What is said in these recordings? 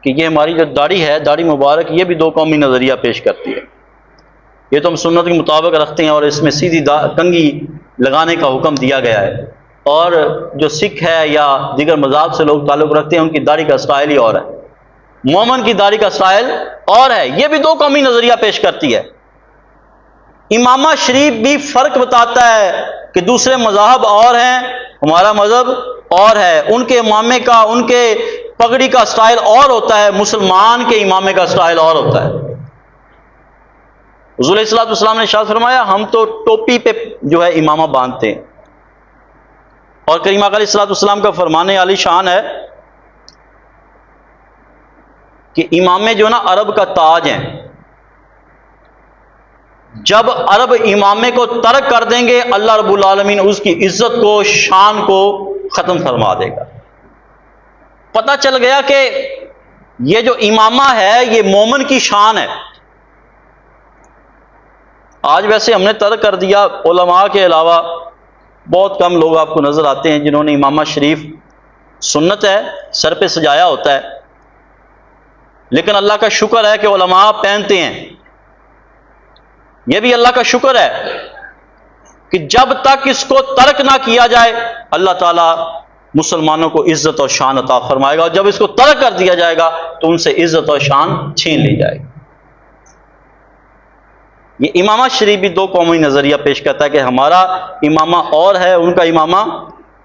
کہ یہ ہماری جو داڑھی ہے، داڑھی مبارک، یہ بھی دو قومی نظریہ پیش کرتی ہے. یہ تو ہم سنت کے مطابق رکھتے ہیں اور اس میں سیدھی کنگھی لگانے کا حکم دیا گیا ہے. اور جو سکھ ہے یا دیگر مذاہب سے لوگ تعلق رکھتے ہیں ان کی داڑھی کا سٹائل ہی اور ہے. مومن کی داڑھی کا سٹائل اور ہے. یہ بھی دو قومی نظریہ پیش کرتی ہے. امامہ شریف بھی فرق بتاتا ہے کہ دوسرے مذاہب اور ہیں، ہمارا مذہب اور ہے. ان کے امامے کا، ان کے پگڑی کا سٹائل اور ہوتا ہے، مسلمان کے امامے کا سٹائل اور ہوتا ہے. حضور علیہ الصلوۃ والسلام نے ارشاد فرمایا ہم تو ٹوپی پہ جو ہے امامہ باندھتے ہیں. اور کریم آقا علیہ الصلوۃ والسلام کا فرمان عالی شان ہے کہ امامے جو نا عرب کا تاج ہیں. جب عرب امامے کو ترک کر دیں گے اللہ رب العالمین اس کی عزت کو، شان کو ختم فرما دے گا. پتہ چل گیا کہ یہ جو امامہ ہے یہ مومن کی شان ہے. آج ویسے ہم نے ترک کر دیا. علماء کے علاوہ بہت کم لوگ آپ کو نظر آتے ہیں جنہوں نے امامہ شریف، سنت ہے، سر پہ سجایا ہوتا ہے، لیکن اللہ کا شکر ہے کہ علماء پہنتے ہیں. یہ بھی اللہ کا شکر ہے کہ جب تک اس کو ترک نہ کیا جائے اللہ تعالیٰ مسلمانوں کو عزت اور شان عطا فرمائے گا، اور جب اس کو ترک کر دیا جائے گا تو ان سے عزت اور شان چھین لی جائے گی. یہ امامہ شریف بھی دو قومی نظریہ پیش کرتا ہے کہ ہمارا امامہ اور ہے، ان کا امامہ،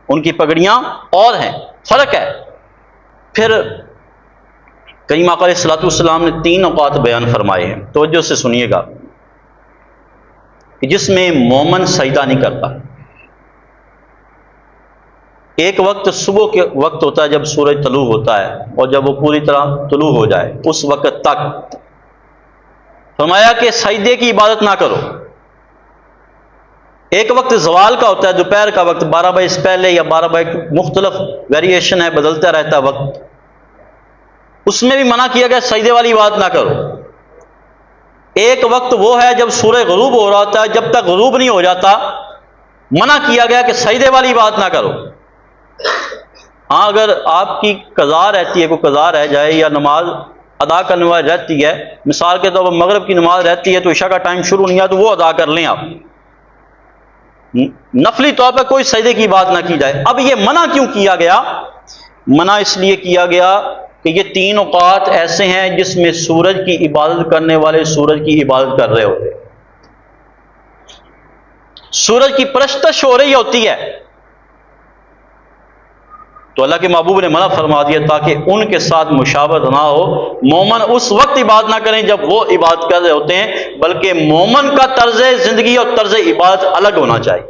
ان کی پگڑیاں اور ہیں، فرق ہے. پھر کریم آقا علیہ الصلوۃ والسلام نے 3 اوقات بیان فرمائے ہیں، توجہ سے سنیے گا، کہ جس میں مومن سجدہ نہیں کرتا. ایک وقت صبح کے وقت ہوتا ہے جب سورج طلوع ہوتا ہے، اور جب وہ پوری طرح طلوع ہو جائے اس وقت تک فرمایا کہ سجدے کی عبادت نہ کرو. ایک وقت زوال کا ہوتا ہے، دوپہر کا وقت، 12 بجے سے پہلے یا 12 بجے، مختلف ویریشن ہے، بدلتا رہتا ہے وقت. اس میں بھی منع کیا گیا سجدے والی عبادت نہ کرو. ایک وقت وہ ہے جب سورج غروب ہو رہا ہوتا ہے، جب تک غروب نہیں ہو جاتا منع کیا گیا کہ سجدے والی بات نہ کرو. ہاں اگر آپ کی قضا رہتی ہے، کوئی قضا رہ جائے یا نماز ادا کرنے والی رہتی ہے، مثال کے طور پر مغرب کی نماز رہتی ہے تو عشاء کا ٹائم شروع نہیں ہے تو وہ ادا کر لیں آپ. نفلی طور پر کوئی سجدے کی بات نہ کی جائے. اب یہ منع کیوں کیا گیا؟ منع اس لیے کیا گیا کہ یہ 3 اوقات ایسے ہیں جس میں سورج کی عبادت کرنے والے سورج کی عبادت کر رہے ہوتے، سورج کی پرستش ہو رہی ہوتی ہے. تو اللہ کے محبوب نے منع فرما دیا تاکہ ان کے ساتھ مشابہت نہ ہو. مومن اس وقت عبادت نہ کریں جب وہ عبادت کر رہے ہوتے ہیں، بلکہ مومن کا طرز زندگی اور طرز عبادت الگ ہونا چاہیے.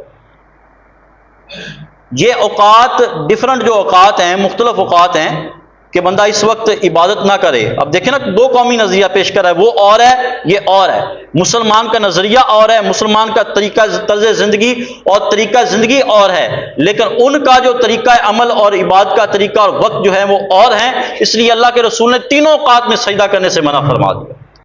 یہ اوقات ڈفرنٹ، جو اوقات ہیں مختلف اوقات ہیں کہ بندہ اس وقت عبادت نہ کرے. اب دیکھیں نا، 2 قومی نظریہ پیش کر رہا ہے، وہ اور ہے، یہ اور ہے. مسلمان کا نظریہ اور ہے، مسلمان کا طریقہ طرز زندگی اور طریقہ زندگی اور ہے، لیکن ان کا جو طریقہ عمل اور عبادت کا طریقہ اور وقت جو ہے وہ اور ہیں. اس لیے اللہ کے رسول نے 3 اوقات میں سجدہ کرنے سے منع فرما دیا.